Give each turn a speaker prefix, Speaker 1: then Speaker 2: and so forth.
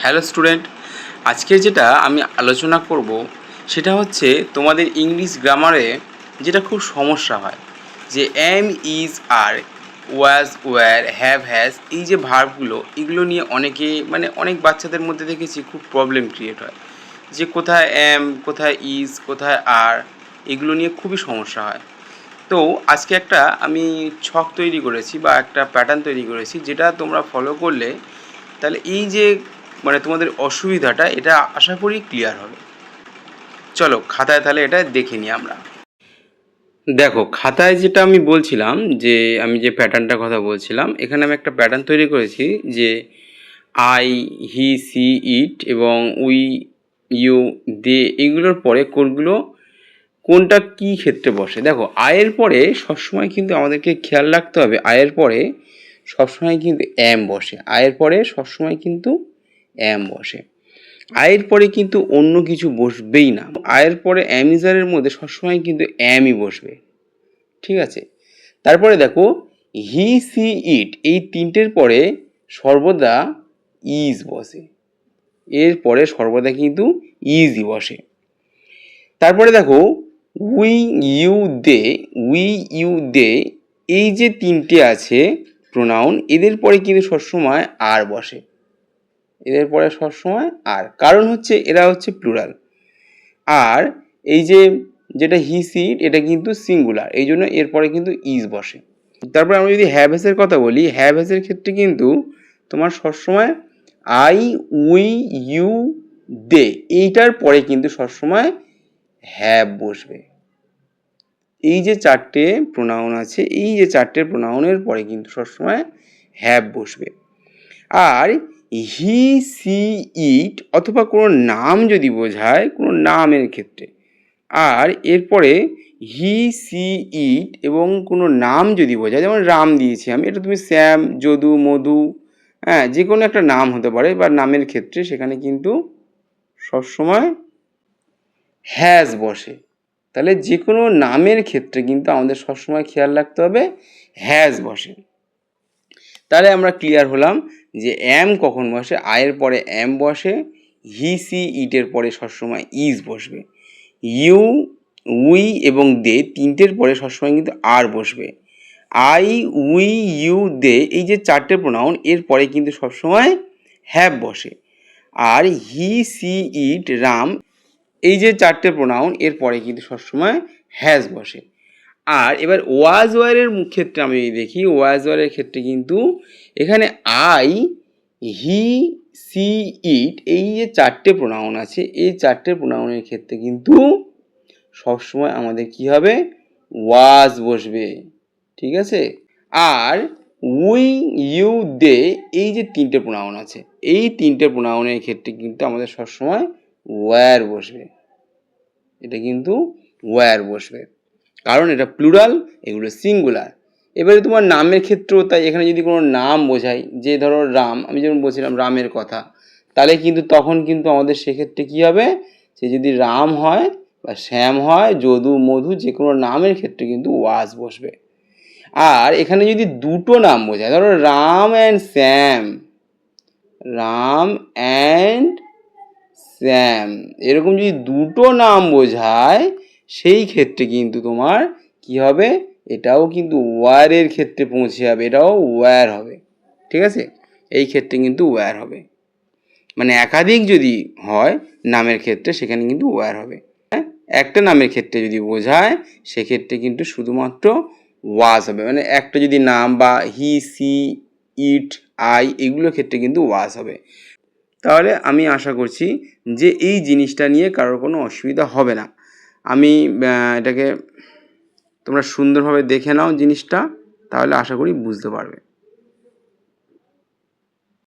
Speaker 1: Hello student, আজকে যেটা আমি আলোচনা করব সেটা হচ্ছে তোমাদের ইংলিশ গ্রামারে যেটা খুব সমস্যা হয়, যে am, is, are, was, were, have, has, এই যে ভার্বগুলো, এগুলো নিয়ে অনেক বাচ্চাদের মধ্যে দেখেছি খুব প্রবলেম ক্রিয়েট হয়, যে কোথায় এম, কোথায় ইজ, কোথায় আর, এগুলো নিয়ে খুবই সমস্যা হয়। তো আজকে একটা আমি ছক তৈরি করেছি বা একটা প্যাটার্ন তৈরি করেছি, যেটা তোমরা ফলো করলে তাহলে এই যে তোমাদের অসুবিধাটা, এটা আশা করি ক্লিয়ার হবে। চলো খাতায় তাহলে এটা দেখে নিই আমরা। দেখো খাতায় যেটা আমি বলছিলাম, যে আমি যে প্যাটার্নটার কথা বলছিলাম, এখানে আমি একটা প্যাটার্ন তৈরি করেছি, যে আই, হি, সি, ইট এবং উই, ইউ, দে, এগুলোর পরে কোনগুলো কোনটা কি ক্ষেত্রে বসে। দেখো আয়ের পরে সবসময় কিন্তু আমাদেরকে খেয়াল রাখতে হবে, আয়ের পরে সবসময় কিন্তু এম বসে, আয়ের পরে সবসময় কিন্তু এম বসে। আয়ের পরে কিন্তু অন্য কিছু বসবেই না, আয়ের পরে অ্যামিজারের মধ্যে সবসময় কিন্তু এমই বসবে, ঠিক আছে। তারপরে দেখো হি, সি, ইট, এই তিনটের পরে সর্বদা ইজ বসে, এর পরে সর্বদা কিন্তু ইজই বসে। তারপরে দেখো we, you, they, we, you, they, এই যে তিনটে আছে প্রোনাউন, এদের পরে কিন্তু সবসময় আর বসে, এদের পরে সবসময় আর, কারণ হচ্ছে এরা হচ্ছে প্লুরাল। আর এই যে যেটা হি, সি, ইট, এটা কিন্তু সিঙ্গুলার, এই জন্য এরপরে কিন্তু ইজ বসে। তারপরে আমরা যদি হ্যাভ হ্যাজের কথা বলি, হ্যাভ হ্যাজের ক্ষেত্রে কিন্তু তোমার সবসময় আই, উই, ইউ, দে, এইটার পরে কিন্তু সবসময় হ্যাভ বসবে। এই যে চারটে প্রোনাউন আছে, এই যে চারটে প্রোনাউনের পরে কিন্তু সবসময় হ্যাভ বসবে। আর হি, সি, ইট অথবা কোনো নাম যদি বোঝায়, কোনো নামের ক্ষেত্রে, আর এরপরে হি, সি, ইট এবং কোনো নাম যদি বোঝায়, যেমন রাম দিয়েছি আমি, এটা তুমি শ্যাম, যদু, মধু, হ্যাঁ, যে কোনো একটা নাম হতে পারে, বা নামের ক্ষেত্রে সেখানে কিন্তু সবসময় হ্যাজ বসে। তাহলে যে কোনো নামের ক্ষেত্রে কিন্তু আমাদের সবসময় খেয়াল রাখতে হবে হ্যাজ বসে। তাহলে আমরা ক্লিয়ার হলাম যে এম কখন বসে, আয়ের পরে এম বসে, হি, সি, ইটের পরে সবসময় ইজ বসবে, ইউ, উই এবং দে তিনটের পরে সবসময় কিন্তু আর বসবে, আই, উই, ইউ, দে, এই যে চারটে প্রোনাউন, এর পরে কিন্তু সবসময় হ্যাভ বসে। আর হি, সি, ইট, রাম, এই যে চারটে প্রোনাউন, এর পরে কিন্তু সবসময় হ্যাজ বসে। আর এবার ওয়াজ ওয়ারের ক্ষেত্রে আমি দেখি, ওয়াজ ওয়ারের ক্ষেত্রে কিন্তু এখানে আই, হি, সি, ইট, এই যে চারটে প্রোনাউন আছে, এই চারটে প্রোনাউনের ক্ষেত্রে কিন্তু সবসময় আমাদের কি হবে, ওয়াজ বসবে, ঠিক আছে। আর উই, ইউ, দে, এই যে তিনটে প্রোনাউন আছে, এই তিনটে প্রোনাউনের ক্ষেত্রে কিন্তু আমাদের সবসময় ওয়্যার বসবে, এটা কিন্তু ওয়্যার বসবে, কারণ এটা প্লুরাল, এগুলো সিঙ্গুলার। এবারে তোমার নামের ক্ষেত্রেও তাই, এখানে যদি কোনো নাম বোঝাই, যে ধরো রাম, আমি যেমন বলছিলাম রামের কথা, তাহলে কিন্তু তখন কিন্তু আমাদের সেক্ষেত্রে কী হবে, সে যদি রাম হয় বা শ্যাম হয়, যদু, মধু, যে কোনো নামের ক্ষেত্রে কিন্তু ওয়াজ বসবে। আর এখানে যদি দুটো নাম বোঝায়, ধরো রাম অ্যান্ড শ্যাম, রাম অ্যান্ড শ্যাম, এরকম যদি দুটো নাম বোঝায়, সেই ক্ষেত্রে কিন্তু তোমার কি হবে, এটাও কিন্তু ওয়্যারের ক্ষেত্রে পৌঁছে যাবে, এটাও ওয়্যার হবে, ঠিক আছে। এই ক্ষেত্রে কিন্তু ওয়্যার হবে, মানে একাধিক যদি হয় নামের ক্ষেত্রে, সেখানে কিন্তু ওয়্যার হবে। হ্যাঁ, একটা নামের ক্ষেত্রে যদি বোঝায়, সেক্ষেত্রে কিন্তু শুধুমাত্র ওয়াজ হবে, মানে একটা যদি নাম বা হি, সি, ইট, আই, এগুলোর ক্ষেত্রে কিন্তু ওয়াজ হবে। তাহলে আমি আশা করছি যে এই জিনিসটা নিয়ে কারোর কোনো অসুবিধা হবে না। আমি এটাকে তোমরা সুন্দরভাবে দেখে নাও জিনিসটা, তাহলে আশা করি বুঝতে পারবে।